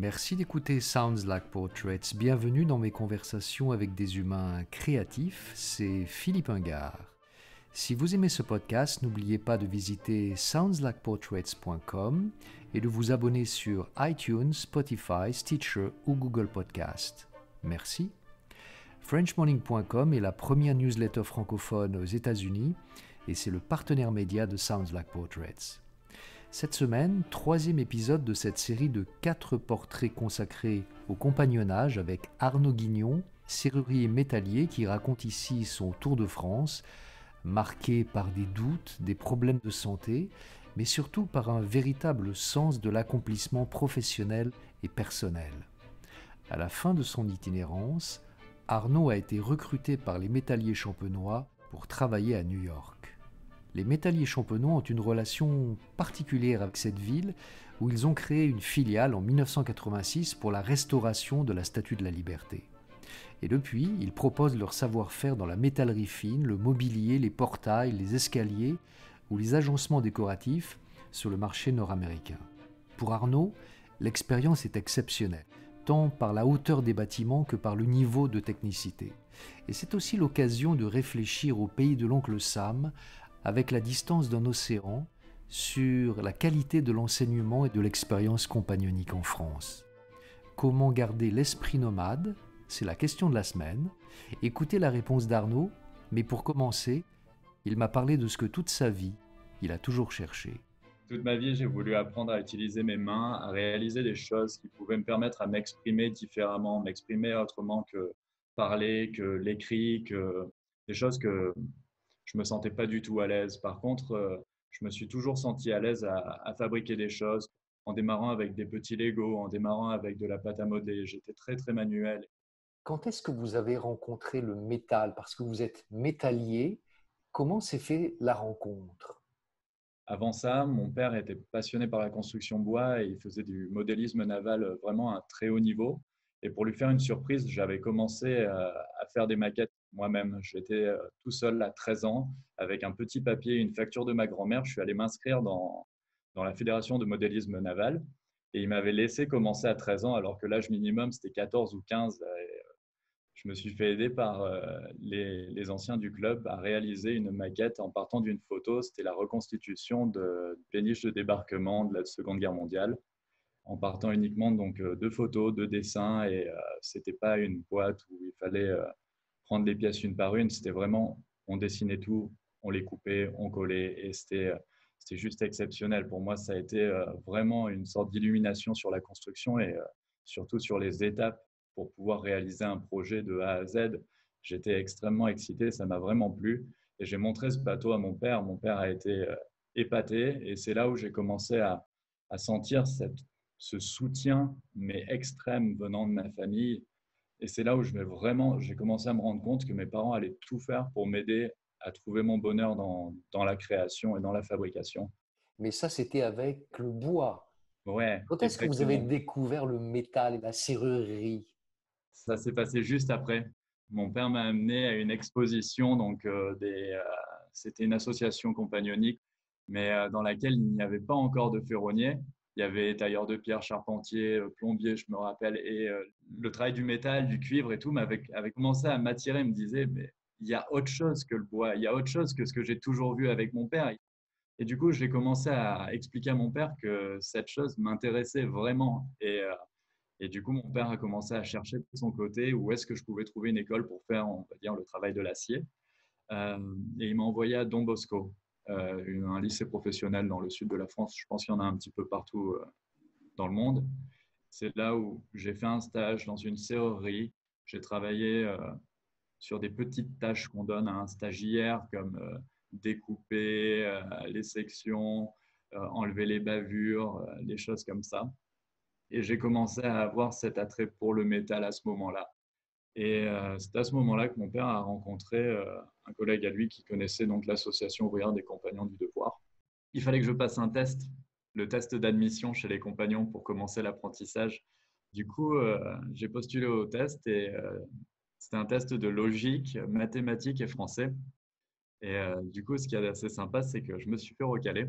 Merci d'écouter Sounds Like Portraits. Bienvenue dans mes conversations avec des humains créatifs. C'est Philippe Ingard. Si vous aimez ce podcast, n'oubliez pas de visiter soundslikeportraits.com et de vous abonner sur iTunes, Spotify, Stitcher ou Google Podcast. Merci. Frenchmorning.com est la première newsletter francophone aux États-Unis et c'est le partenaire média de Sounds Like Portraits. Cette semaine, troisième épisode de cette série de 4 portraits consacrés au compagnonnage avec Arnaud Guignon, serrurier métallier qui raconte ici son tour de France, marqué par des doutes, des problèmes de santé, mais surtout par un véritable sens de l'accomplissement professionnel et personnel. À la fin de son itinérance, Arnaud a été recruté par les métalliers champenois pour travailler à New York. Les métalliers champenois ont une relation particulière avec cette ville où ils ont créé une filiale en 1986 pour la restauration de la Statue de la Liberté. Et depuis, ils proposent leur savoir-faire dans la métallerie fine, le mobilier, les portails, les escaliers ou les agencements décoratifs sur le marché nord-américain. Pour Arnaud, l'expérience est exceptionnelle, tant par la hauteur des bâtiments que par le niveau de technicité. Et c'est aussi l'occasion de réfléchir au pays de l'oncle Sam, avec la distance d'un océan, sur la qualité de l'enseignement et de l'expérience compagnonique en France. Comment garder l'esprit nomade? C'est la question de la semaine. Écoutez la réponse d'Arnaud, mais pour commencer, il m'a parlé de ce que toute sa vie, il a toujours cherché. Toute ma vie, j'ai voulu apprendre à utiliser mes mains, à réaliser des choses qui pouvaient me permettre à m'exprimer différemment, m'exprimer autrement que parler, que l'écrit, que des choses que je me sentais pas du tout à l'aise. Par contre, je me suis toujours senti à l'aise à fabriquer des choses en démarrant avec des petits Lego, en démarrant avec de la pâte à modeler. J'étais très, très manuel. Quand est-ce que vous avez rencontré le métal? Parce que vous êtes métallier. Comment s'est fait la rencontre? Avant ça, mon père était passionné par la construction bois et il faisait du modélisme naval vraiment à un très haut niveau. Et pour lui faire une surprise, j'avais commencé à faire des maquettes moi-même. J'étais tout seul à 13 ans avec un petit papier, une facture de ma grand-mère. Je suis allé m'inscrire dans la fédération de modélisme naval et il m'avait laissé commencer à 13 ans alors que l'âge minimum c'était 14 ou 15. Je me suis fait aider par les anciens du club à réaliser une maquette en partant d'une photo. C'était la reconstitution de péniche de débarquement de la Seconde Guerre mondiale, en partant uniquement donc de photos, de dessins. Et c'était pas une boîte où il fallait prendre les pièces une par une. C'était vraiment, on dessinait tout, on les coupait, on collait. Et c'était juste exceptionnel. Pour moi, ça a été vraiment une sorte d'illumination sur la construction et surtout sur les étapes pour pouvoir réaliser un projet de A à Z. J'étais extrêmement excité, ça m'a vraiment plu. Et j'ai montré ce bateau à mon père. Mon père a été épaté. Et c'est là où j'ai commencé à sentir ce soutien, mais extrême, venant de ma famille. Et c'est là où j'ai commencé à me rendre compte que mes parents allaient tout faire pour m'aider à trouver mon bonheur dans la création et dans la fabrication. Mais ça, c'était avec le bois. Ouais, Quand est-ce que vous avez exactement. découvert le métal et la serrurerie? Ça s'est passé juste après. Mon père m'a amené à une exposition, donc c'était une association compagnonique, mais dans laquelle il n'y avait pas encore de ferronnier. Il y avait tailleur de pierre, charpentier, plombier, je me rappelle, et le travail du métal, du cuivre et tout avait commencé à m'attirer, me disait, mais il y a autre chose que le bois, il y a autre chose que ce que j'ai toujours vu avec mon père. Et du coup, j'ai commencé à expliquer à mon père que cette chose m'intéressait vraiment. Et du coup, mon père a commencé à chercher de son côté où est-ce que je pouvais trouver une école pour faire, on va dire, le travail de l'acier. Et il m'a envoyé à Don Bosco, un lycée professionnel dans le sud de la France. Je pense qu'il y en a un petit peu partout dans le monde. C'est là où j'ai fait un stage dans une serrurerie. J'ai travaillé sur des petites tâches qu'on donne à un stagiaire, comme découper les sections, enlever les bavures, les choses comme ça. Et j'ai commencé à avoir cet attrait pour le métal à ce moment-là. Et c'est à ce moment-là que mon père a rencontré un collègue à lui qui connaissait donc l'association ouvrière des compagnons du devoir. Il fallait que je passe un test, le test d'admission chez les compagnons pour commencer l'apprentissage. Du coup, j'ai postulé au test et c'était un test de logique, mathématiques et français. Et du coup, ce qui est assez sympa, c'est que je me suis fait recaler.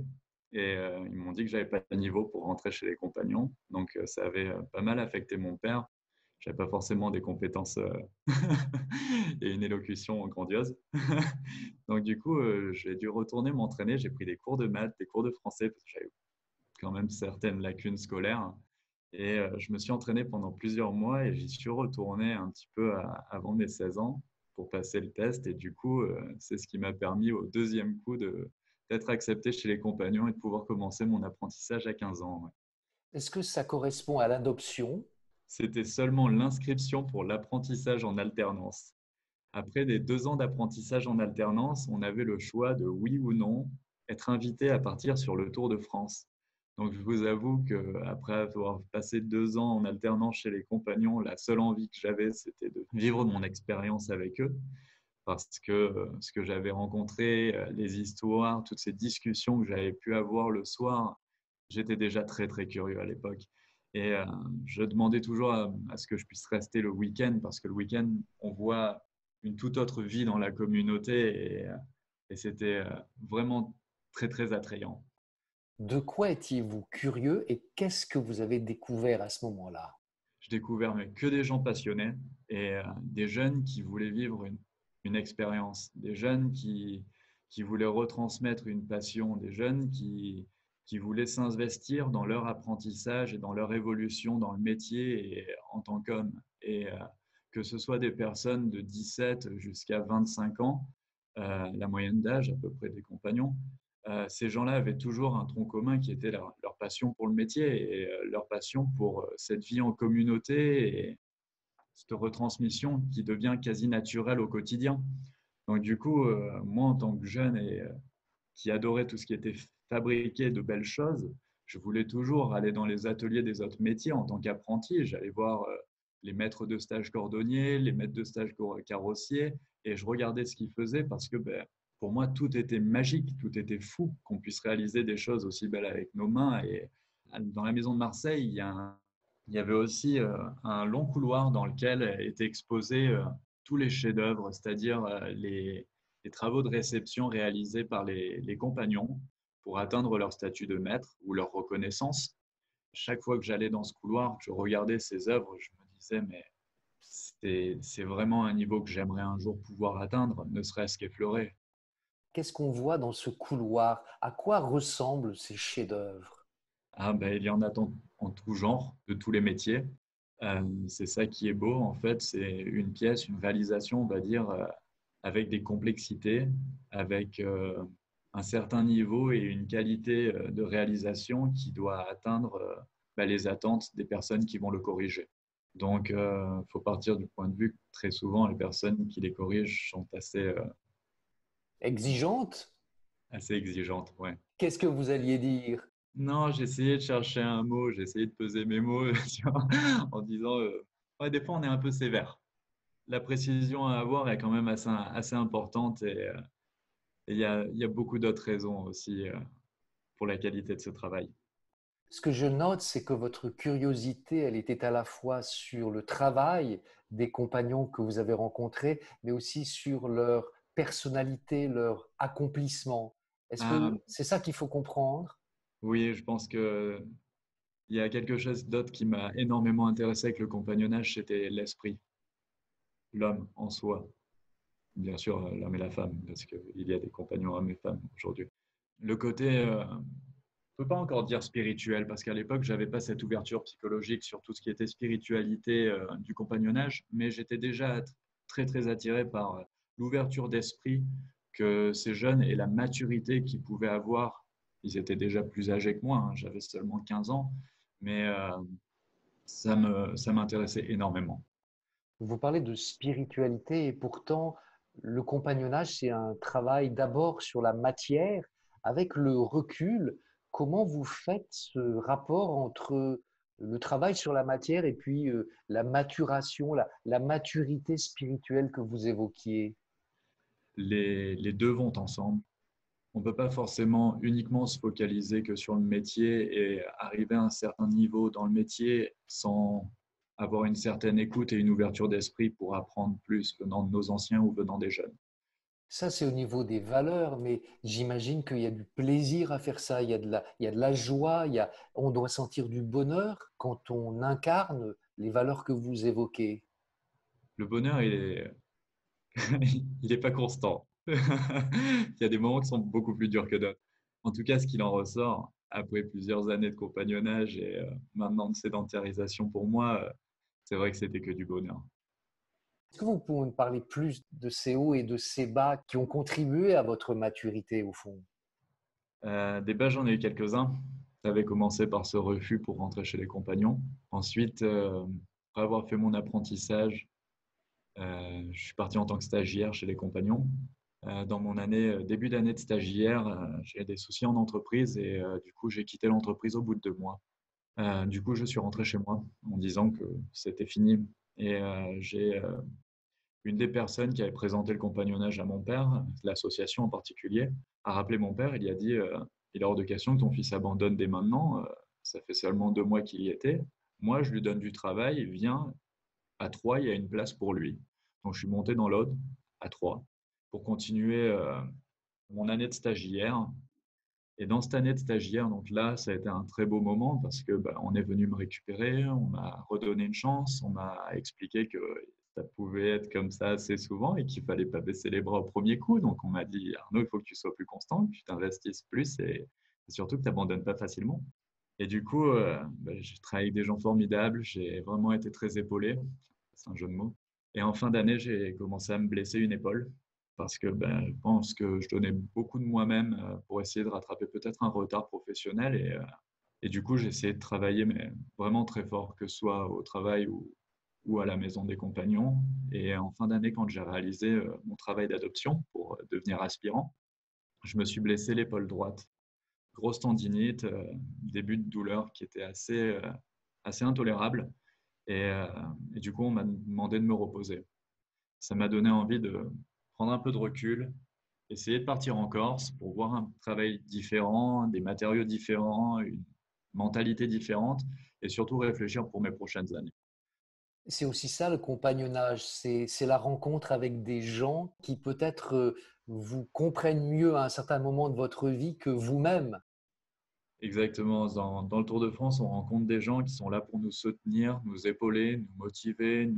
et ils m'ont dit que j'avais pas de niveau pour rentrer chez les compagnons. Donc ça avait pas mal affecté mon père. J'avais pas forcément des compétences et une élocution grandiose. Donc du coup, j'ai dû retourner m'entraîner. J'ai pris des cours de maths, des cours de français parce que j'avais quand même certaines lacunes scolaires. Et je me suis entraîné pendant plusieurs mois et j'y suis retourné un petit peu avant mes 16 ans pour passer le test. Et du coup, c'est ce qui m'a permis au deuxième coup d'être accepté chez les compagnons et de pouvoir commencer mon apprentissage à 15 ans. Ouais. Est-ce que ça correspond à l'adoption? C'était seulement l'inscription pour l'apprentissage en alternance. Après des 2 ans d'apprentissage en alternance, on avait le choix de oui ou non être invité à partir sur le Tour de France. Donc je vous avoue qu'après avoir passé 2 ans en alternance chez les compagnons, la seule envie que j'avais, c'était de vivre mon expérience avec eux. Parce que ce que j'avais rencontré, les histoires, toutes ces discussions que j'avais pu avoir le soir, j'étais déjà très très curieux à l'époque. Et je demandais toujours à ce que je puisse rester le week-end, parce que le week-end, on voit une toute autre vie dans la communauté et c'était vraiment très très attrayant. De quoi étiez-vous curieux et qu'est-ce que vous avez découvert à ce moment-là? Je découvert mais que des gens passionnés et des jeunes qui voulaient vivre une expérience, des jeunes qui voulaient retransmettre une passion, des jeunes qui voulaient s'investir dans leur apprentissage et dans leur évolution dans le métier et en tant qu'homme. Et que ce soit des personnes de 17 jusqu'à 25 ans, la moyenne d'âge à peu près des compagnons, ces gens-là avaient toujours un tronc commun qui était leur passion pour le métier et leur passion pour cette vie en communauté et cette retransmission qui devient quasi naturelle au quotidien. Donc du coup, moi en tant que jeune et qui adorait tout ce qui était fabriqué de belles choses, je voulais toujours aller dans les ateliers des autres métiers en tant qu'apprenti. J'allais voir les maîtres de stage cordonniers, les maîtres de stage carrossiers, et je regardais ce qu'ils faisaient parce que pour moi, tout était magique, tout était fou qu'on puisse réaliser des choses aussi belles avec nos mains. Et dans la maison de Marseille, il y avait aussi un long couloir dans lequel étaient exposés tous les chefs-d'œuvre, c'est-à-dire les travaux de réception réalisés par les compagnons pour atteindre leur statut de maître ou leur reconnaissance. Chaque fois que j'allais dans ce couloir, je regardais ces œuvres, je me disais, mais c'est vraiment un niveau que j'aimerais un jour pouvoir atteindre, ne serait-ce qu'effleurer. Qu'est-ce qu'on voit dans ce couloir? À quoi ressemblent ces chefs-d'œuvre? Ah, ben, il y en a en tout genre, de tous les métiers. C'est ça qui est beau, en fait, c'est une pièce, une réalisation, on va dire, avec des complexités, avec un certain niveau et une qualité de réalisation qui doit atteindre les attentes des personnes qui vont le corriger. Donc, il faut partir du point de vue que très souvent, les personnes qui les corrigent sont Exigeante? assez exigeantes. Ouais. Qu'est-ce que vous alliez dire? Non, j'ai essayé de chercher un mot, j'ai essayé de peser mes mots tu vois, en disant, ouais, des fois, on est un peu sévère. La précision à avoir est quand même assez importante et il y a beaucoup d'autres raisons aussi pour la qualité de ce travail. Ce que je note, c'est que votre curiosité, elle était à la fois sur le travail des compagnons que vous avez rencontrés, mais aussi sur leur personnalité, leur accomplissement. Est-ce Ah, que c'est ça qu'il faut comprendre? oui, je pense que il y a quelque chose d'autre qui m'a énormément intéressé avec le compagnonnage, c'était l'esprit, l'homme en soi. Bien sûr, l'homme et la femme, parce qu'il y a des compagnons hommes et femmes aujourd'hui. Le côté, on ne peut pas encore dire spirituel, parce qu'à l'époque, je n'avais pas cette ouverture psychologique sur tout ce qui était spiritualité du compagnonnage, mais j'étais déjà très, très attiré par l'ouverture d'esprit que ces jeunes et la maturité qu'ils pouvaient avoir. Ils étaient déjà plus âgés que moi, hein, j'avais seulement 15 ans, mais ça m'intéressait énormément. Vous parlez de spiritualité et pourtant, le compagnonnage, c'est un travail d'abord sur la matière. Avec le recul, comment vous faites ce rapport entre le travail sur la matière et puis la maturation, la maturité spirituelle que vous évoquiez? Les deux vont ensemble. On ne peut pas forcément uniquement se focaliser que sur le métier et arriver à un certain niveau dans le métier sans avoir une certaine écoute et une ouverture d'esprit pour apprendre plus venant de nos anciens ou venant des jeunes. Ça, c'est au niveau des valeurs, mais j'imagine qu'il y a du plaisir à faire ça, il y a de la joie, on doit sentir du bonheur quand on incarne les valeurs que vous évoquez. Le bonheur, il est pas constant. Il y a des moments qui sont beaucoup plus durs que d'autres. En tout cas, ce qu'il en ressort, après plusieurs années de compagnonnage et maintenant de sédentarisation pour moi, c'est vrai que c'était que du bonheur. Est-ce que vous pouvez me parler plus de ces hauts et de ces bas qui ont contribué à votre maturité au fond? Des bas, j'en ai eu quelques-uns. Ça avait commencé par ce refus pour rentrer chez les compagnons. Ensuite, après avoir fait mon apprentissage, je suis parti en tant que stagiaire chez les compagnons. Dans mon début d'année de stagiaire, j'ai eu des soucis en entreprise et du coup, j'ai quitté l'entreprise au bout de 2 mois. Du coup, je suis rentré chez moi en disant que c'était fini. Et j'ai une des personnes qui avait présenté le compagnonnage à mon père, l'association en particulier, a rappelé mon père. Il lui a dit il est hors de question que ton fils abandonne dès maintenant. Ça fait seulement 2 mois qu'il y était. Moi, je lui donne du travail. Il vient à Troyes, il y a une place pour lui. Donc, je suis monté dans l'Aude à Troyes pour continuer mon année de stagiaire. Et dans cette année de stagiaire, donc là, ça a été un très beau moment parce que on est venu me récupérer, on m'a redonné une chance, on m'a expliqué que ça pouvait être comme ça assez souvent et qu'il fallait pas baisser les bras au premier coup. Donc on m'a dit Arnaud, il faut que tu sois plus constant, que tu t'investisses plus et surtout que tu n'abandonnes pas facilement. Et du coup, j'ai travaillé avec des gens formidables, j'ai vraiment été très épaulé, c'est un jeu de mots. Et en fin d'année, j'ai commencé à me blesser une épaule parce que je pense que je donnais beaucoup de moi-même pour essayer de rattraper peut-être un retard professionnel. Et du coup, j'ai essayé de travailler, mais vraiment très fort, que ce soit au travail ou à la maison des compagnons. Et en fin d'année, quand j'ai réalisé mon travail d'adoption pour devenir aspirant, je me suis blessé l'épaule droite. Grosse tendinite, début de douleur qui était assez intolérable. Et, euh, et du coup, on m'a demandé de me reposer. Ça m'a donné envie de prendre un peu de recul, essayer de partir en Corse pour voir un travail différent, des matériaux différents, une mentalité différente et surtout réfléchir pour mes prochaines années. C'est aussi ça le compagnonnage, c'est la rencontre avec des gens qui peut-être vous comprennent mieux à un certain moment de votre vie que vous-même. Exactement. Dans le Tour de France, on rencontre des gens qui sont là pour nous soutenir, nous épauler, nous motiver,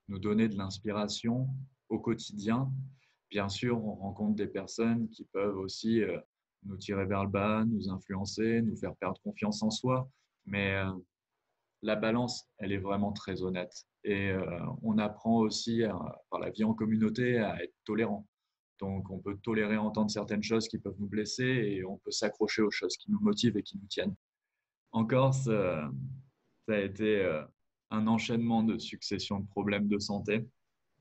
nous donner de l'inspiration au quotidien. Bien sûr, on rencontre des personnes qui peuvent aussi nous tirer vers le bas, nous influencer, nous faire perdre confiance en soi. Mais la balance, elle est vraiment très honnête. Et on apprend aussi par la vie en communauté à être tolérant. Donc, on peut tolérer entendre certaines choses qui peuvent nous blesser et on peut s'accrocher aux choses qui nous motivent et qui nous tiennent. En Corse, ça a été un enchaînement de succession de problèmes de santé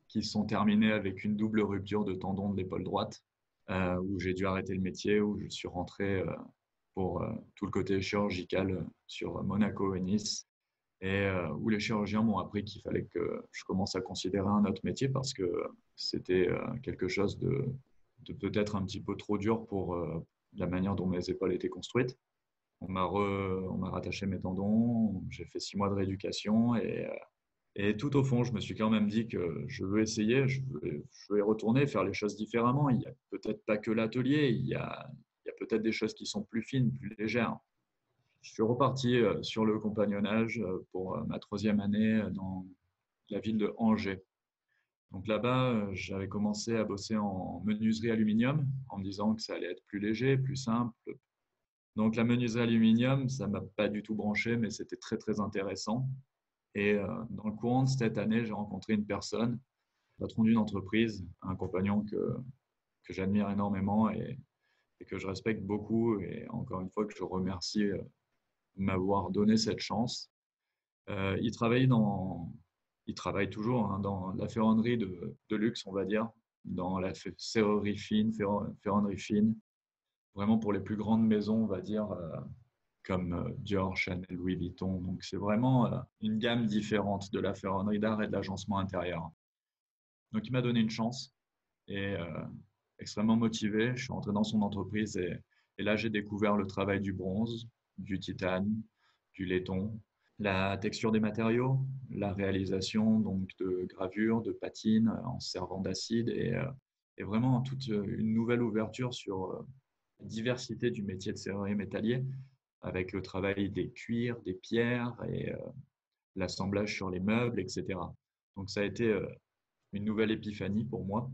qui se sont terminés avec une double rupture de tendon de l'épaule droite, où j'ai dû arrêter le métier, où je suis rentré pour tout le côté chirurgical sur Monaco et Nice et où les chirurgiens m'ont appris qu'il fallait que je commence à considérer un autre métier parce que c'était quelque chose de peut-être un petit peu trop dur pour la manière dont mes épaules étaient construites. On m'a rattaché mes tendons, j'ai fait 6 mois de rééducation et tout au fond, je me suis quand même dit que je veux essayer, je veux y retourner, faire les choses différemment. Il n'y a peut-être pas que l'atelier, il y a peut-être des choses qui sont plus fines, plus légères. Je suis reparti sur le compagnonnage pour ma troisième année dans la ville de Angers. Donc là-bas, j'avais commencé à bosser en menuiserie aluminium en me disant que ça allait être plus léger, plus simple. Donc la menuiserie aluminium, ça ne m'a pas du tout branché, mais c'était très très intéressant. Et dans le courant de cette année, j'ai rencontré une personne, patron d'une entreprise, un compagnon que j'admire énormément et que je respecte beaucoup. Et encore une fois, que je remercie de m'avoir donné cette chance. Il il travaille toujours hein, dans la ferronnerie de luxe, on va dire, dans la serrerie fine, ferronnerie fine, vraiment pour les plus grandes maisons, on va dire, comme Dior, Chanel, Louis Vuitton. Donc c'est vraiment une gamme différente de la ferronnerie d'art et de l'agencement intérieur. Donc il m'a donné une chance et extrêmement motivé. Je suis entré dans son entreprise et là j'ai découvert le travail du bronze, du titane, du laiton, la texture des matériaux, la réalisation donc de gravures, de patines en servant d'acide et vraiment toute une nouvelle ouverture sur la diversité du métier de serrurier métallier, avec le travail des cuirs, des pierres et l'assemblage sur les meubles, etc. Donc ça a été une nouvelle épiphanie pour moi,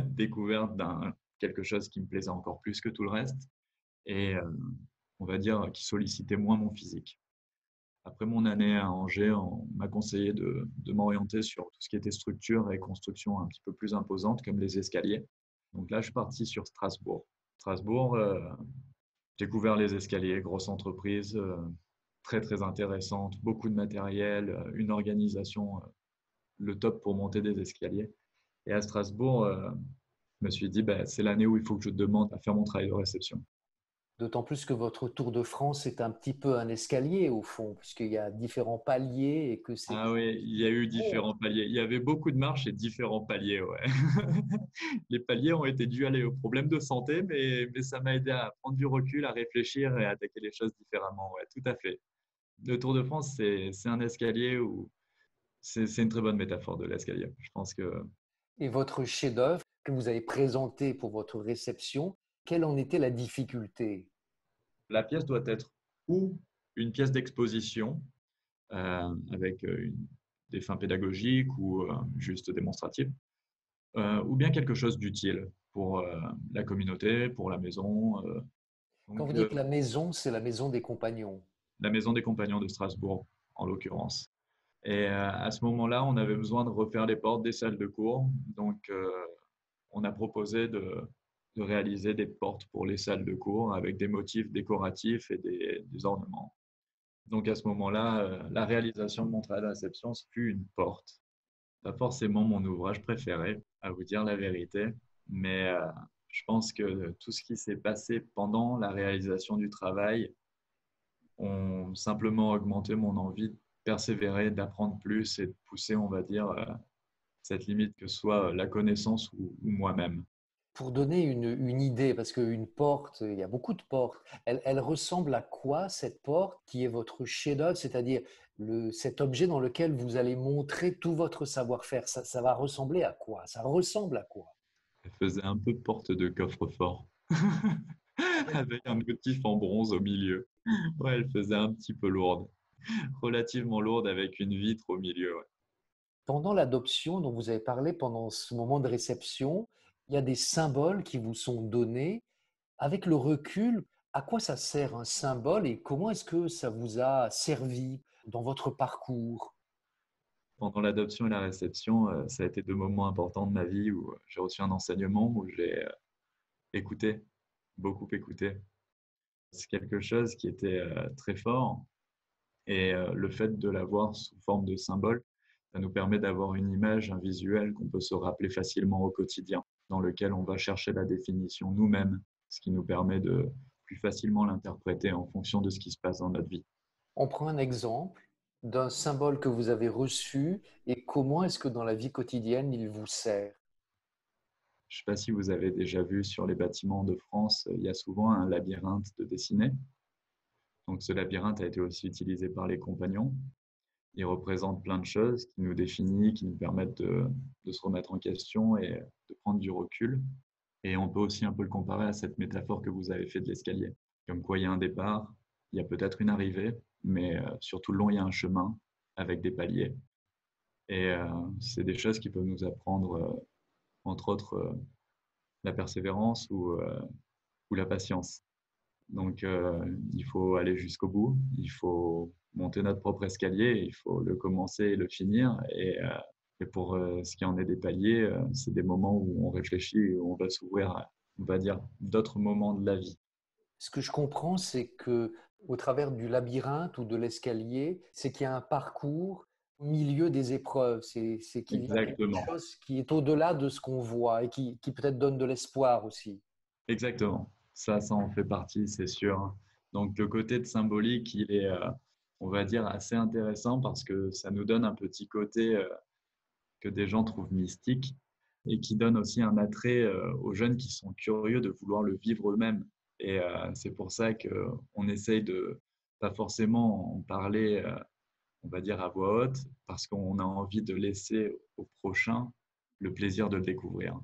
découverte d'un quelque chose qui me plaisait encore plus que tout le reste et on va dire qui sollicitait moins mon physique. Après mon année à Angers, on m'a conseillé de m'orienter sur tout ce qui était structure et construction un petit peu plus imposante, comme les escaliers. Donc là, je suis parti sur Strasbourg. Strasbourg, j'ai découvert les escaliers, grosse entreprise, très très intéressante, beaucoup de matériel, une organisation, le top pour monter des escaliers. Et à Strasbourg, je me suis dit, bah, c'est l'année où il faut que je demande à faire mon travail de réception. D'autant plus que votre Tour de France est un petit peu un escalier au fond, puisqu'il y a différents paliers et que c'est... Ah oui, il y a eu différents paliers. Il y avait beaucoup de marches et différents paliers, ouais. Les paliers ont été dus aux problèmes de santé, mais ça m'a aidé à prendre du recul, à réfléchir et à attaquer les choses différemment, ouais, tout à fait. Le Tour de France, c'est un escalier où c'est une très bonne métaphore de l'escalier. Je pense que Et votre chef-d'œuvre que vous avez présenté pour votre réception, quelle en était la difficulté? la pièce doit être ou une pièce d'exposition avec des fins pédagogiques ou juste démonstratives, ou bien quelque chose d'utile pour la communauté, pour la maison. Quand vous Donc, dites la maison, c'est la maison des compagnons. la maison des compagnons de Strasbourg, en l'occurrence. Et à ce moment-là, on avait besoin de refaire les portes des salles de cours. Donc, on a proposé de réaliser des portes pour les salles de cours avec des motifs décoratifs et des ornements. Donc, à ce moment-là, la réalisation de mon travail de réception, ce fut une porte. Pas forcément mon ouvrage préféré, à vous dire la vérité, mais je pense que tout ce qui s'est passé pendant la réalisation du travail ont simplement augmenté mon envie de persévérer, d'apprendre plus et de pousser, on va dire, cette limite, que ce soit la connaissance ou moi-même. Pour donner une idée, parce qu'une porte, il y a beaucoup de portes, elle ressemble à quoi cette porte qui est votre chef-d'œuvre, c'est-à-dire cet objet dans lequel vous allez montrer tout votre savoir-faire. Ça va ressembler à quoi? Ça ressemble à quoi? Elle faisait un peu porte de coffre-fort, avec un motif en bronze au milieu. Ouais, elle faisait un petit peu lourde, relativement lourde avec une vitre au milieu. Ouais. Pendant l'adoption dont vous avez parlé, pendant ce moment de réception, il y a des symboles qui vous sont donnés. Avec le recul, à quoi ça sert un symbole et comment est-ce que ça vous a servi dans votre parcours? Pendant l'adoption et la réception, ça a été deux moments importants de ma vie où j'ai reçu un enseignement, où j'ai écouté, beaucoup écouté. C'est quelque chose qui était très fort et le fait de l'avoir sous forme de symbole, ça nous permet d'avoir une image, un visuel qu'on peut se rappeler facilement au quotidien, dans lequel on va chercher la définition nous-mêmes, ce qui nous permet de plus facilement l'interpréter en fonction de ce qui se passe dans notre vie. On prend un exemple d'un symbole que vous avez reçu et comment est-ce que dans la vie quotidienne il vous sert? Je ne sais pas si vous avez déjà vu sur les bâtiments de France, il y a souvent un labyrinthe de dessiné. Donc ce labyrinthe a été aussi utilisé par les compagnons. Il représente plein de choses qui nous définissent, qui nous permettent de se remettre en question et de prendre du recul. Et on peut aussi un peu le comparer à cette métaphore que vous avez fait de l'escalier. Comme quoi il y a un départ, il y a peut-être une arrivée, mais sur tout le long, il y a un chemin avec des paliers. Et c'est des choses qui peuvent nous apprendre, entre autres, la persévérance ou la patience. Donc, il faut aller jusqu'au bout, il faut monter notre propre escalier, il faut le commencer et le finir. Et pour ce qui en est des paliers, c'est des moments où on réfléchit et où on va s'ouvrir à, on va dire, d'autres moments de la vie. Ce que je comprends, c'est que au travers du labyrinthe ou de l'escalier, c'est qu'il y a un parcours au milieu des épreuves. C'est qu'il y a quelque Exactement, chose qui est au-delà de ce qu'on voit et qui peut-être donne de l'espoir aussi. exactement. Ça en fait partie, c'est sûr. Donc, le côté de symbolique, il est, on va dire, assez intéressant parce que ça nous donne un petit côté que des gens trouvent mystique et qui donne aussi un attrait aux jeunes qui sont curieux de vouloir le vivre eux-mêmes. Et c'est pour ça qu'on essaye de pas forcément en parler, on va dire, à voix haute, parce qu'on a envie de laisser au prochain le plaisir de le découvrir.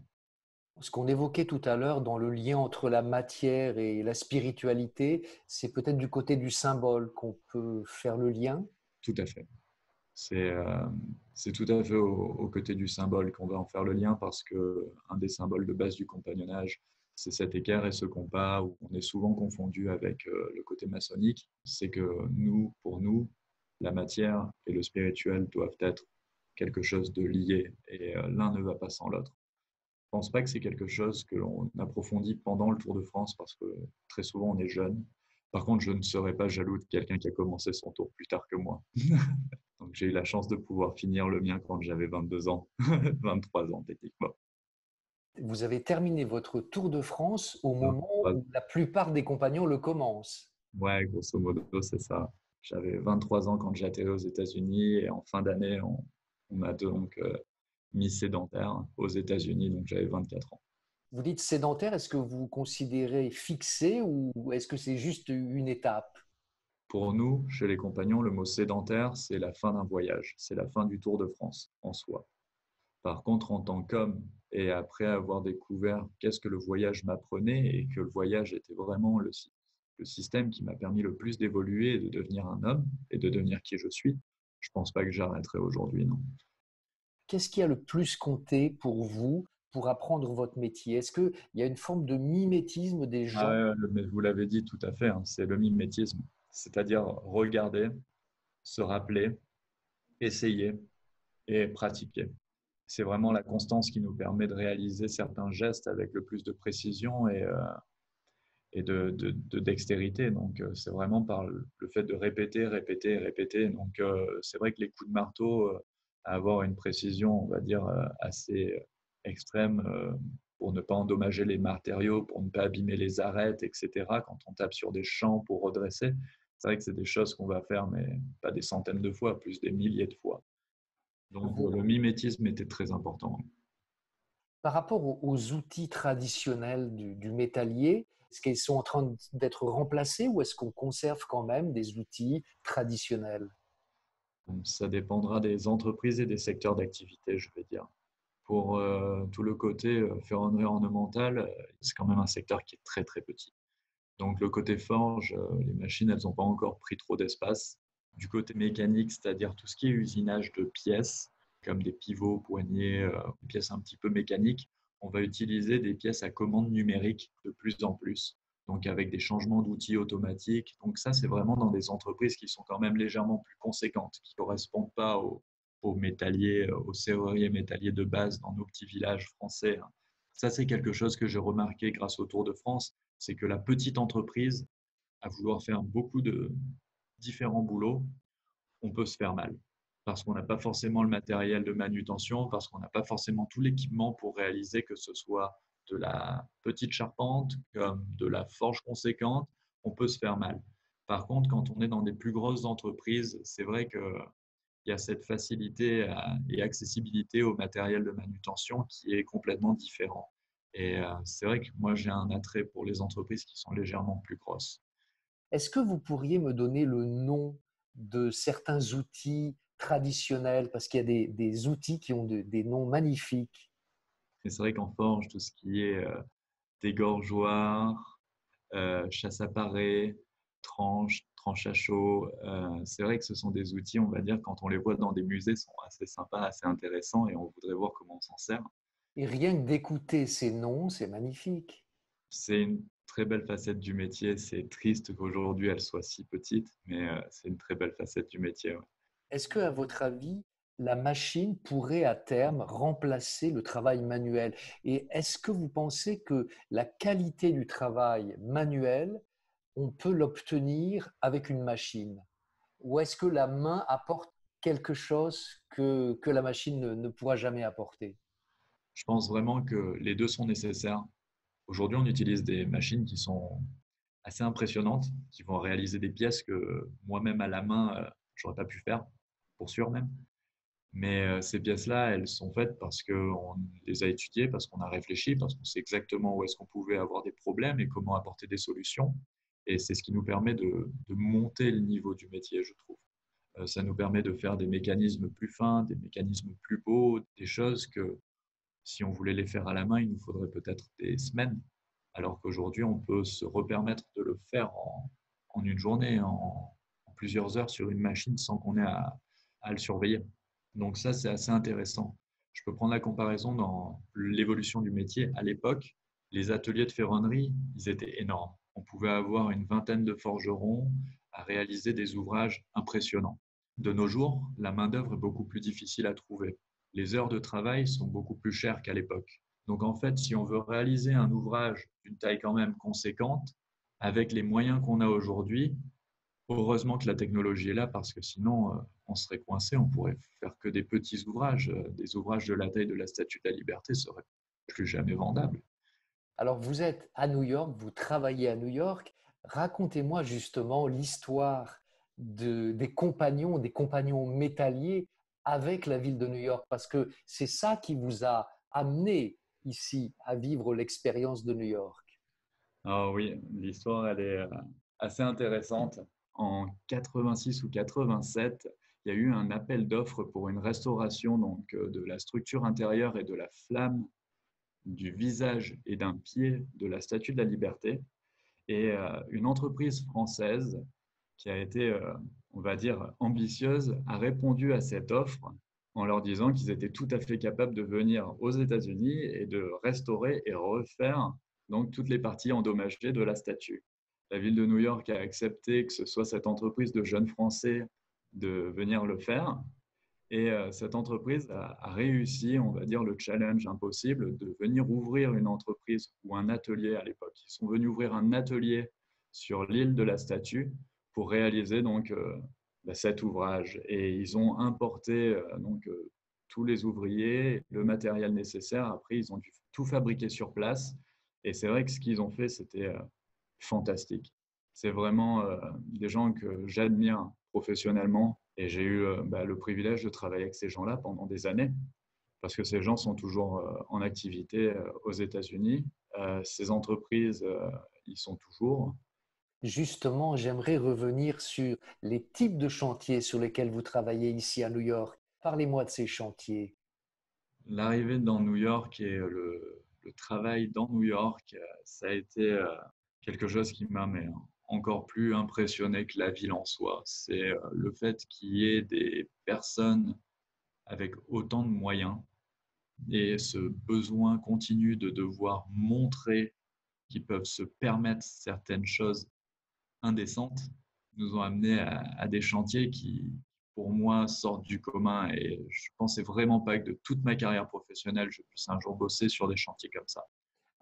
Ce qu'on évoquait tout à l'heure dans le lien entre la matière et la spiritualité, c'est peut-être du côté du symbole qu'on peut faire le lien. Tout à fait. C'est c'est tout à fait au côté du symbole qu'on va en faire le lien parce que un des symboles de base du compagnonnage, c'est cet équerre et ce compas où on est souvent confondu avec le côté maçonnique. C'est que nous, pour nous, la matière et le spirituel doivent être quelque chose de lié et l'un ne va pas sans l'autre. Je pense pas que c'est quelque chose que l'on approfondit pendant le Tour de France parce que très souvent on est jeune. Par contre, je ne serais pas jaloux de quelqu'un qui a commencé son tour plus tard que moi. Donc j'ai eu la chance de pouvoir finir le mien quand j'avais 22 ans, 23 ans techniquement. Vous avez terminé votre Tour de France au Ah, moment ouais, où la plupart des compagnons le commencent. ouais, grosso modo, c'est ça. J'avais 23 ans quand j'ai atterri aux États-Unis et en fin d'année, on m'a donc mis sédentaire aux États-Unis, donc j'avais 24 ans. Vous dites sédentaire, est-ce que vous vous considérez fixé ou est-ce que c'est juste une étape? Pour nous, chez les compagnons, le mot sédentaire, c'est la fin d'un voyage, c'est la fin du Tour de France en soi. Par contre, en tant qu'homme, et après avoir découvert qu'est-ce que le voyage m'apprenait et que le voyage était vraiment le système qui m'a permis le plus d'évoluer et de devenir un homme et de devenir qui je suis, je ne pense pas que j'arrêterai aujourd'hui, non. Qu'est-ce qui a le plus compté pour vous pour apprendre votre métier? Est-ce qu'il y a une forme de mimétisme des Ah gens? ouais, mais vous l'avez dit tout à fait, hein, c'est le mimétisme, c'est-à-dire regarder, se rappeler, essayer et pratiquer. C'est vraiment la constance qui nous permet de réaliser certains gestes avec le plus de précision et de dextérité. Donc, c'est vraiment par le fait de répéter, répéter, répéter. Donc, c'est vrai que les coups de marteau, à avoir une précision, on va dire, assez extrême pour ne pas endommager les matériaux, pour ne pas abîmer les arêtes, etc. Quand on tape sur des champs pour redresser, c'est vrai que c'est des choses qu'on va faire, mais pas des centaines de fois, plus des milliers de fois. Donc, Vous, le mimétisme était très important. par rapport aux outils traditionnels du métallier, est-ce qu'ils sont en train d'être remplacés ou est-ce qu'on conserve quand même des outils traditionnels? Donc, ça dépendra des entreprises et des secteurs d'activité, je vais dire. Pour tout le côté ferronnerie ornementale, c'est quand même un secteur qui est très très petit. Donc le côté forge, les machines, elles n'ont pas encore pris trop d'espace. Du côté mécanique, c'est-à-dire tout ce qui est usinage de pièces, comme des pivots, poignées, des pièces un petit peu mécaniques, on va utiliser des pièces à commande numérique de plus en plus, donc avec des changements d'outils automatiques. Donc ça, c'est vraiment dans des entreprises qui sont quand même légèrement plus conséquentes, qui ne correspondent pas aux métalliers, aux serruriers métalliers de base dans nos petits villages français. Ça, c'est quelque chose que j'ai remarqué grâce au Tour de France, c'est que la petite entreprise, à vouloir faire beaucoup de différents boulots, on peut se faire mal. Parce qu'on n'a pas forcément le matériel de manutention, parce qu'on n'a pas forcément tout l'équipement pour réaliser que ce soit de la petite charpente comme de la forge conséquente, on peut se faire mal. Par contre, quand on est dans des plus grosses entreprises, c'est vrai qu'il y a cette facilité et accessibilité au matériel de manutention qui est complètement différent. Et c'est vrai que moi, j'ai un attrait pour les entreprises qui sont légèrement plus grosses. Est-ce que vous pourriez me donner le nom de certains outils traditionnels? Parce qu'il y a des outils qui ont des noms magnifiques. Et c'est vrai qu'en forge, tout ce qui est dégorgeoir, chasse à paré, tranche, tranche à chaud, c'est vrai que ce sont des outils, on va dire, quand on les voit dans des musées, sont assez sympas, assez intéressants et on voudrait voir comment on s'en sert. Et rien que d'écouter ces noms, c'est magnifique. C'est une très belle facette du métier. C'est triste qu'aujourd'hui elle soit si petite, mais c'est une très belle facette du métier. Ouais. Est-ce que, à votre avis, la machine pourrait à terme remplacer le travail manuel? Et est-ce que vous pensez que la qualité du travail manuel, on peut l'obtenir avec une machine? Ou est-ce que la main apporte quelque chose que la machine ne pourra jamais apporter? Je pense vraiment que les deux sont nécessaires. Aujourd'hui, on utilise des machines qui sont assez impressionnantes, qui vont réaliser des pièces que moi-même à la main, j'aurais pas pu faire, pour sûr même. Mais ces pièces-là, elles sont faites parce qu'on les a étudiées, parce qu'on a réfléchi, parce qu'on sait exactement où est-ce qu'on pouvait avoir des problèmes et comment apporter des solutions. Et c'est ce qui nous permet de monter le niveau du métier, je trouve. Ça nous permet de faire des mécanismes plus fins, des mécanismes plus beaux, des choses que Si on voulait les faire à la main, il nous faudrait peut-être des semaines, alors qu'aujourd'hui, on peut se repermettre de le faire en une journée, en plusieurs heures sur une machine sans qu'on ait à le surveiller. Donc ça, c'est assez intéressant. Je peux prendre la comparaison dans l'évolution du métier. À l'époque, les ateliers de ferronnerie, ils étaient énormes. On pouvait avoir une vingtaine de forgerons à réaliser des ouvrages impressionnants. De nos jours, la main-d'œuvre est beaucoup plus difficile à trouver. Les heures de travail sont beaucoup plus chères qu'à l'époque. Donc en fait, si on veut réaliser un ouvrage d'une taille quand même conséquente, avec les moyens qu'on a aujourd'hui, heureusement que la technologie est là parce que sinon, on serait coincé, on pourrait faire que des petits ouvrages. Des ouvrages de la taille de la Statue de la Liberté seraient plus jamais vendables. Alors, vous êtes à New York, vous travaillez à New York. Racontez-moi justement l'histoire des compagnons métalliers avec la ville de New York, parce que c'est ça qui vous a amené ici à vivre l'expérience de New York. Ah oui, l'histoire, elle est assez intéressante. En 86 ou 87, il y a eu un appel d'offres pour une restauration donc, de la structure intérieure et de la flamme du visage et d'un pied de la Statue de la Liberté. Et une entreprise française qui a été, on va dire, ambitieuse, a répondu à cette offre en leur disant qu'ils étaient tout à fait capables de venir aux États-Unis et de restaurer et refaire donc toutes les parties endommagées de la statue. La ville de New York a accepté que ce soit cette entreprise de jeunes Français de venir le faire. Et cette entreprise a réussi, on va dire, le challenge impossible de venir ouvrir une entreprise ou un atelier à l'époque. Ils sont venus ouvrir un atelier sur l'île de la Statue pour réaliser donc cet ouvrage. Et ils ont importé tous les ouvriers, le matériel nécessaire. Après, ils ont dû tout fabriquer sur place. Et c'est vrai que ce qu'ils ont fait, c'était fantastique. C'est vraiment des gens que j'admire professionnellement et j'ai eu le privilège de travailler avec ces gens-là pendant des années parce que ces gens sont toujours en activité aux États-Unis. Ces entreprises, ils sont toujours. Justement, j'aimerais revenir sur les types de chantiers sur lesquels vous travaillez ici à New York. Parlez-moi de ces chantiers. L'arrivée dans New York et le travail dans New York, ça a été quelque chose qui m'a encore plus impressionné que la ville en soi. C'est le fait qu'il y ait des personnes avec autant de moyens et ce besoin continu de devoir montrer qu'ils peuvent se permettre certaines choses indécentes nous ont amenés à des chantiers qui, pour moi, sortent du commun. Et je ne pensais vraiment pas que de toute ma carrière professionnelle, je puisse un jour bosser sur des chantiers comme ça.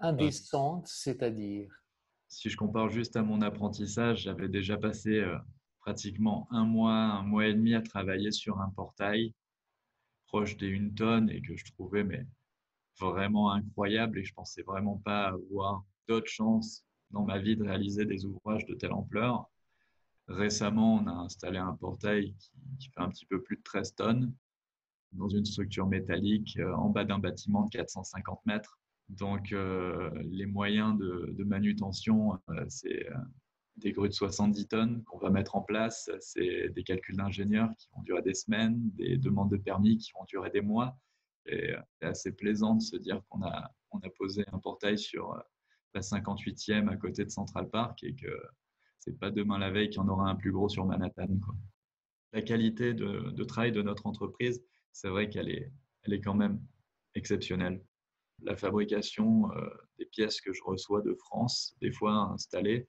Euh, Indécentes, c'est-à-dire. Si je compare juste à mon apprentissage, j'avais déjà passé pratiquement un mois et demi à travailler sur un portail proche des 1 tonne et que je trouvais vraiment incroyable et je pensais vraiment pas avoir d'autres chances dans ma vie de réaliser des ouvrages de telle ampleur. Récemment, on a installé un portail qui fait un petit peu plus de 13 tonnes dans une structure métallique en bas d'un bâtiment de 450 mètres. Donc, les moyens de manutention, c'est des grues de 70 tonnes qu'on va mettre en place. C'est des calculs d'ingénieurs qui vont durer des semaines, des demandes de permis qui vont durer des mois. Et c'est assez plaisant de se dire on a posé un portail sur la 58e à côté de Central Park et que c'est pas demain la veille qu'il y en aura un plus gros sur Manhattan, quoi. La qualité de travail de notre entreprise, c'est vrai elle est quand même exceptionnelle. La fabrication des pièces que je reçois de France, des fois installées,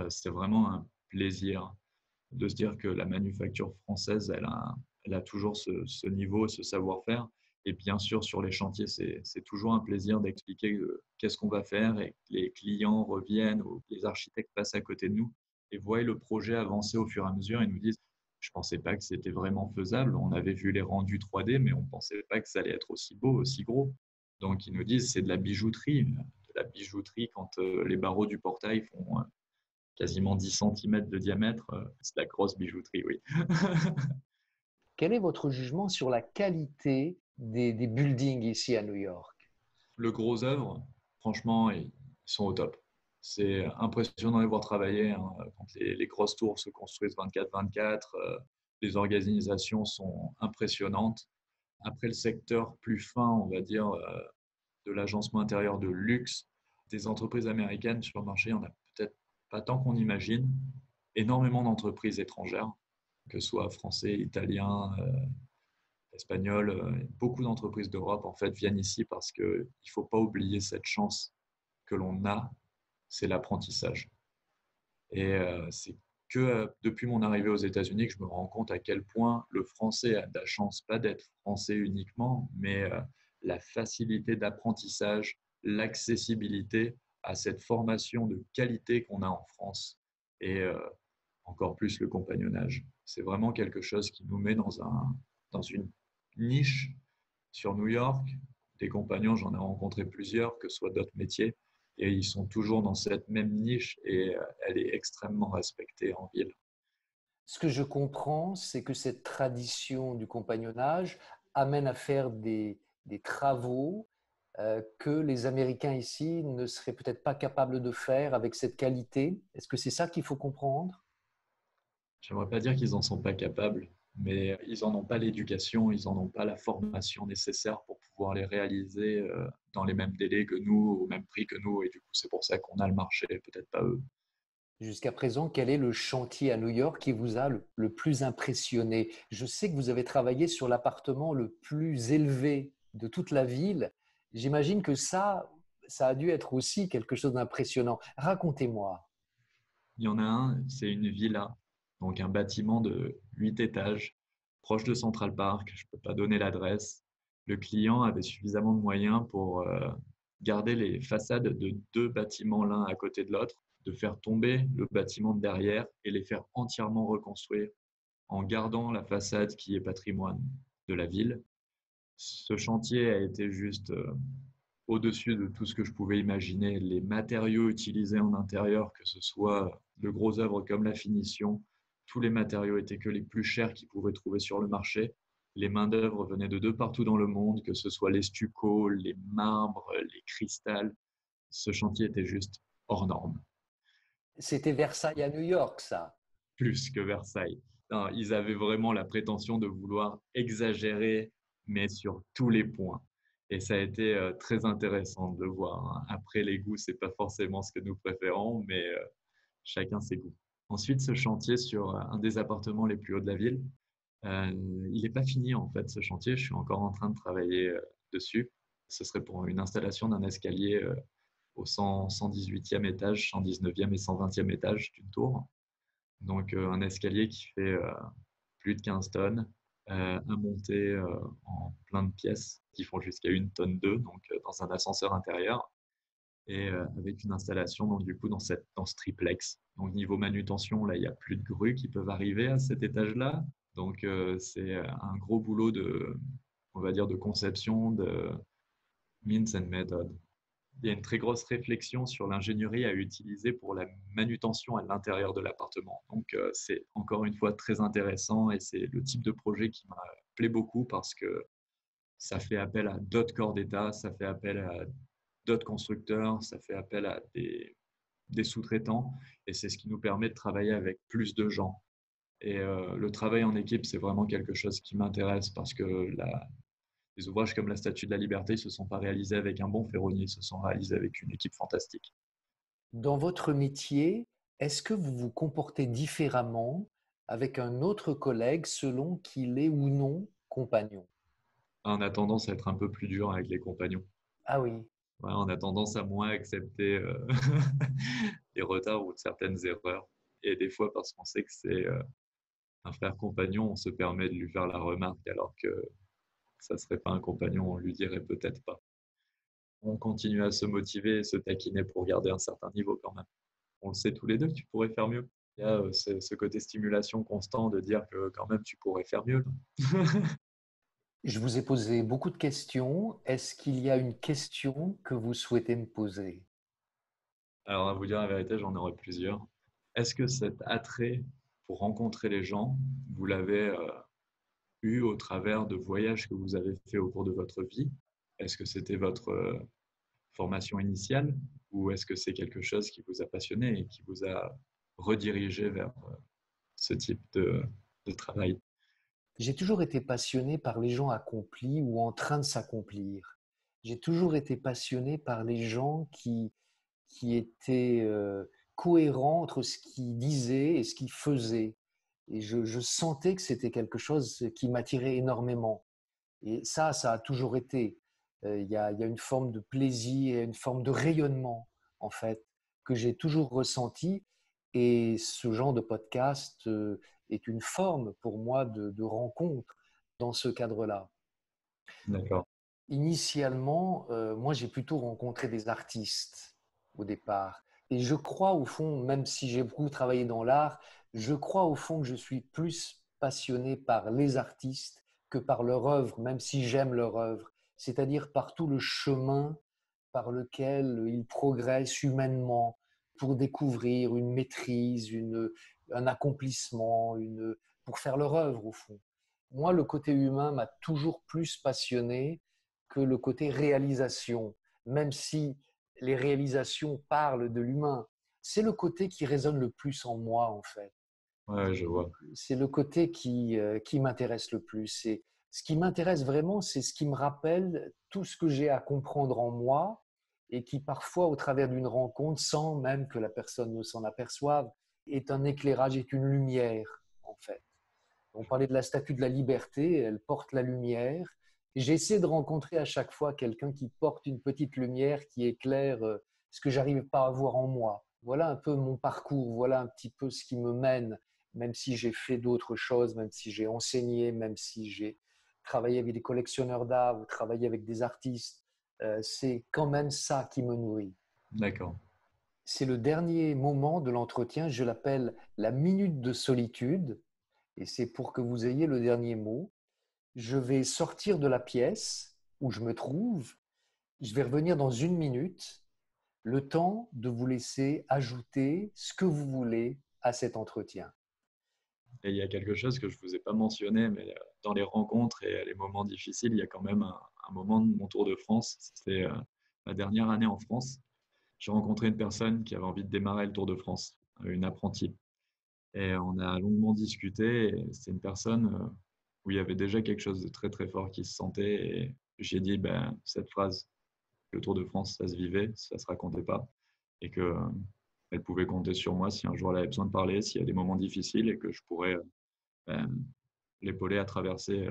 c'est vraiment un plaisir de se dire que la manufacture française, elle a toujours ce niveau, ce savoir-faire. Et bien sûr, sur les chantiers, c'est toujours un plaisir d'expliquer qu'est-ce qu'on va faire et que les clients reviennent ou les architectes passent à côté de nous et voient le projet avancer au fur et à mesure et nous disent, je ne pensais pas que c'était vraiment faisable. On avait vu les rendus 3D, mais on ne pensait pas que ça allait être aussi beau, aussi gros. Donc, ils nous disent, c'est de la bijouterie. De la bijouterie quand les barreaux du portail font quasiment 10 centimètres de diamètre. C'est de la grosse bijouterie, oui. Quel est votre jugement sur la qualité des buildings ici à New York? Le gros œuvre, franchement, ils sont au top. C'est impressionnant de les voir travailler, hein, quand les grosses tours se construisent 24-24. Les organisations sont impressionnantes. Après, le secteur plus fin, on va dire, de l'agencement intérieur de luxe, des entreprises américaines sur le marché, il n'y en a peut-être pas tant qu'on imagine. Énormément d'entreprises étrangères, que ce soit français, italien, espagnol. Beaucoup d'entreprises d'Europe en fait viennent ici parce qu'il ne faut pas oublier cette chance que l'on a, c'est l'apprentissage. Et c'est que depuis mon arrivée aux États-Unis que je me rends compte à quel point le français a de la chance, pas d'être français uniquement, mais la facilité d'apprentissage, l'accessibilité à cette formation de qualité qu'on a en France et encore plus le compagnonnage. C'est vraiment quelque chose qui nous met dans une niche sur New York. Des compagnons, j'en ai rencontré plusieurs, que ce soit d'autres métiers, et ils sont toujours dans cette même niche et elle est extrêmement respectée en ville. Ce que je comprends, c'est que cette tradition du compagnonnage amène à faire des travaux que les Américains ici ne seraient peut-être pas capables de faire avec cette qualité. Est-ce que c'est ça qu'il faut comprendre? J'aimerais pas dire qu'ils n'en sont pas capables, mais ils n'en ont pas l'éducation, ils n'en ont pas la formation nécessaire pour pouvoir les réaliser dans les mêmes délais que nous, au même prix que nous, et du coup c'est pour ça qu'on a le marché, peut-être pas eux. Jusqu'à présent, quel est le chantier à New York qui vous a le plus impressionné? Je sais que vous avez travaillé sur l'appartement le plus élevé de toute la ville. J'imagine que ça a dû être aussi quelque chose d'impressionnant. Racontez-moi. Il y en a un, c'est une villa, donc un bâtiment de 8 étages, proche de Central Park. Je ne peux pas donner l'adresse. Le client avait suffisamment de moyens pour garder les façades de deux bâtiments l'un à côté de l'autre, de faire tomber le bâtiment de derrière et les faire entièrement reconstruire en gardant la façade qui est patrimoine de la ville. Ce chantier a été juste au-dessus de tout ce que je pouvais imaginer. Les matériaux utilisés en intérieur, que ce soit le gros œuvre comme la finition, tous les matériaux étaient que les plus chers qu'ils pouvaient trouver sur le marché. Les main-d'œuvre venaient de partout dans le monde, que ce soit les stuccos, les marbres, les cristals. Ce chantier était juste hors norme, C'était Versailles à New York, ça. plus que Versailles. Non, ils avaient vraiment la prétention de vouloir exagérer, mais sur tous les points. Et ça a été très intéressant de le voir, hein. Après, les goûts, c'est pas forcément ce que nous préférons, mais chacun ses goûts. Ensuite, ce chantier sur un des appartements les plus hauts de la ville, il n'est pas fini en fait, ce chantier. Je suis encore en train de travailler dessus. Ce serait pour une installation d'un escalier au 118e étage, 119e et 120e étage d'une tour. Donc, un escalier qui fait plus de 15 tonnes, à monter en plein de pièces qui font jusqu'à 1 tonne 2, donc dans un ascenseur intérieur et avec une installation donc du coup dans ce triplex. Donc niveau manutention, là il y a plus de grues qui peuvent arriver à cet étage-là. Donc c'est un gros boulot de, on va dire, de conception, de means and method. Il y a une très grosse réflexion sur l'ingénierie à utiliser pour la manutention à l'intérieur de l'appartement. Donc, c'est encore une fois très intéressant et c'est le type de projet qui m'a plaît beaucoup parce que ça fait appel à d'autres corps d'État, ça fait appel à d'autres constructeurs, ça fait appel à des sous-traitants et c'est ce qui nous permet de travailler avec plus de gens. Et le travail en équipe, c'est vraiment quelque chose qui m'intéresse parce que des ouvrages comme la Statue de la Liberté ne se sont pas réalisés avec un bon ferronnier, ils se sont réalisés avec une équipe fantastique. Dans votre métier, est-ce que vous vous comportez différemment avec un autre collègue selon qu'il est ou non compagnon? On a tendance à être un peu plus dur avec les compagnons. Ah oui. Ouais, on a tendance à moins accepter les retards ou certaines erreurs. Et des fois, parce qu'on sait que c'est un frère compagnon, on se permet de lui faire la remarque alors que ça ne serait pas un compagnon, on lui dirait peut-être pas. On continue à se motiver et se taquiner pour garder un certain niveau quand même. On le sait tous les deux que tu pourrais faire mieux. Il y a ce côté stimulation constant de dire que quand même tu pourrais faire mieux. Je vous ai posé beaucoup de questions. Est-ce qu'il y a une question que vous souhaitez me poser? Alors à vous dire la vérité, j'en aurais plusieurs. Est-ce que cet attrait pour rencontrer les gens, vous l'avez eu au travers de voyages que vous avez fait au cours de votre vie? Est-ce que c'était votre formation initiale ou est-ce que c'est quelque chose qui vous a passionné et qui vous a redirigé vers ce type de travail? J'ai toujours été passionné par les gens accomplis ou en train de s'accomplir. J'ai toujours été passionné par les gens qui étaient cohérents entre ce qu'ils disaient et ce qu'ils faisaient. Et je sentais que c'était quelque chose qui m'attirait énormément. Et ça a toujours été. Il y a une forme de plaisir et une forme de rayonnement, en fait, que j'ai toujours ressenti. Et ce genre de podcast est une forme pour moi de rencontre dans ce cadre-là. D'accord. Initialement, moi, j'ai plutôt rencontré des artistes au départ. Et je crois au fond, même si j'ai beaucoup travaillé dans l'art, je crois au fond que je suis plus passionné par les artistes que par leur œuvre, même si j'aime leur œuvre. C'est-à-dire par tout le chemin par lequel ils progressent humainement pour découvrir une maîtrise, un accomplissement, pour faire leur œuvre au fond. Moi, le côté humain m'a toujours plus passionné que le côté réalisation, même si les réalisations parlent de l'humain. C'est le côté qui résonne le plus en moi, en fait. Ouais, je vois. C'est le côté qui m'intéresse le plus. Et ce qui m'intéresse vraiment, c'est ce qui me rappelle tout ce que j'ai à comprendre en moi et qui parfois, au travers d'une rencontre, sans même que la personne ne s'en aperçoive, est un éclairage, est une lumière, en fait. On parlait de la statue de la liberté, elle porte la lumière. J'essaie de rencontrer à chaque fois quelqu'un qui porte une petite lumière qui éclaire ce que j'arrive pas à voir en moi. Voilà un peu mon parcours, voilà un petit peu ce qui me mène, même si j'ai fait d'autres choses, même si j'ai enseigné, même si j'ai travaillé avec des collectionneurs d'art ou travaillé avec des artistes. C'est quand même ça qui me nourrit. D'accord. C'est le dernier moment de l'entretien, je l'appelle la minute de solitude et c'est pour que vous ayez le dernier mot. Je vais sortir de la pièce où je me trouve, je vais revenir dans une minute, le temps de vous laisser ajouter ce que vous voulez à cet entretien. Et il y a quelque chose que je ne vous ai pas mentionné, mais dans les rencontres et les moments difficiles, il y a quand même un moment de mon Tour de France. C'était ma dernière année en France. J'ai rencontré une personne qui avait envie de démarrer le Tour de France, une apprentie. Et on a longuement discuté. Et c'est une personne où il y avait déjà quelque chose de très, très fort qui se sentait. Et j'ai dit, ben, cette phrase, le Tour de France, ça se vivait, ça ne se racontait pas. Et que elle pouvait compter sur moi si un jour elle avait besoin de parler, s'il y a des moments difficiles et que je pourrais ben, l'épauler à traverser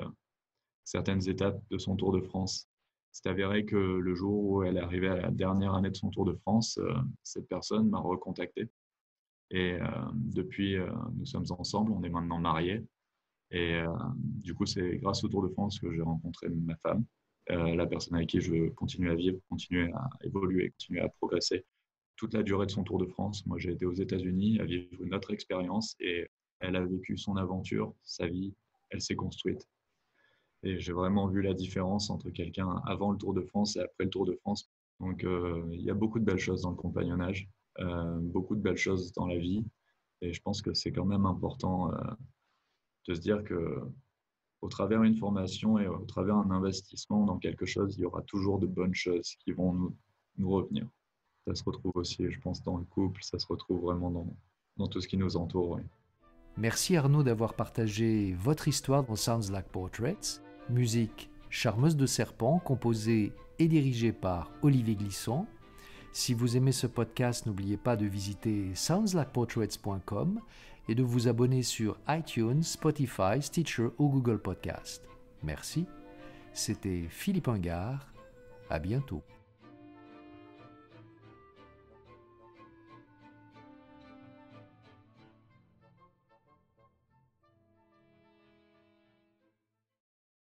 certaines étapes de son Tour de France. C'est avéré que le jour où elle est arrivée à la dernière année de son Tour de France, cette personne m'a recontacté. Et depuis, nous sommes ensemble, on est maintenant mariés. Et du coup, c'est grâce au Tour de France que j'ai rencontré ma femme, la personne avec qui je veux continuer à vivre, continuer à évoluer, continuer à progresser toute la durée de son Tour de France. Moi, j'ai été aux États-Unis à vivre une autre expérience et elle a vécu son aventure, sa vie, elle s'est construite. Et j'ai vraiment vu la différence entre quelqu'un avant le Tour de France et après le Tour de France. Donc, il y a beaucoup de belles choses dans le compagnonnage, beaucoup de belles choses dans la vie. Et je pense que c'est quand même important de se dire que au travers d'une formation et au travers d'un investissement dans quelque chose, il y aura toujours de bonnes choses qui vont nous revenir. Ça se retrouve aussi, je pense, dans le couple, ça se retrouve vraiment dans tout ce qui nous entoure. Oui. Merci Arnaud d'avoir partagé votre histoire dans Sounds Like Portraits, musique Charmeuse de Serpent, composée et dirigée par Olivier Glisson. Si vous aimez ce podcast, n'oubliez pas de visiter soundslikeportraits.com et de vous abonner sur iTunes, Spotify, Stitcher ou Google Podcast. Merci. C'était Philippe Ingard. À bientôt.